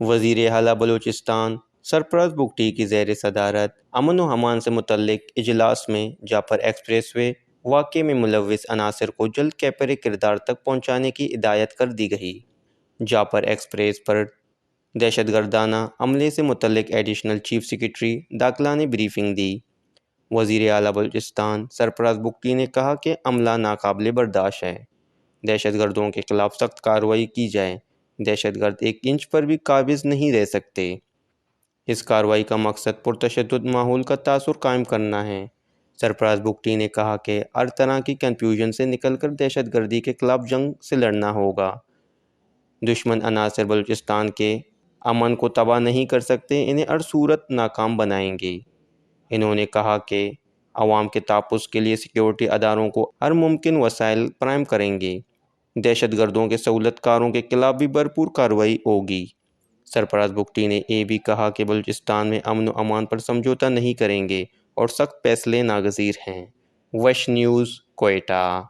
وزیر اعلیٰ بلوچستان سرفراز بگٹی کی زیر صدارت امن و امان سے متعلق اجلاس میں جعفر ایکسپریس وے واقعے میں ملوث عناصر کو جلد کیپرِ کردار تک پہنچانے کی ہدایت کر دی گئی۔ جعفر ایکسپریس پر دہشت گردانہ عملے سے متعلق ایڈیشنل چیف سیکرٹری داخلہ نے بریفنگ دی۔ وزیر اعلیٰ بلوچستان سرفراز بگٹی نے کہا کہ عملہ ناقابل برداشت ہے، دہشت گردوں کے خلاف سخت کارروائی کی جائے، دہشت گرد ایک انچ پر بھی قابض نہیں رہ سکتے۔ اس کارروائی کا مقصد پرتشدد ماحول کا تاثر قائم کرنا ہے۔ سرفراز بگٹی نے کہا کہ ہر طرح کی کنفیوژن سے نکل کر دہشت گردی کے خلاف جنگ سے لڑنا ہوگا۔ دشمن عناصر بلوچستان کے امن کو تباہ نہیں کر سکتے، انہیں ہر صورت ناکام بنائیں گے۔ انہوں نے کہا کہ عوام کے تحفظ کے لیے سیکیورٹی اداروں کو ہر ممکن وسائل فراہم کریں گے۔ دہشت گردوں کے سہولت کاروں کے خلاف بھی بھرپور کارروائی ہوگی۔ سرفراز بگٹی نے یہ بھی کہا کہ بلوچستان میں امن و امان پر سمجھوتہ نہیں کریں گے اور سخت فیصلے ناگزیر ہیں۔ ویش نیوز، کوئٹہ۔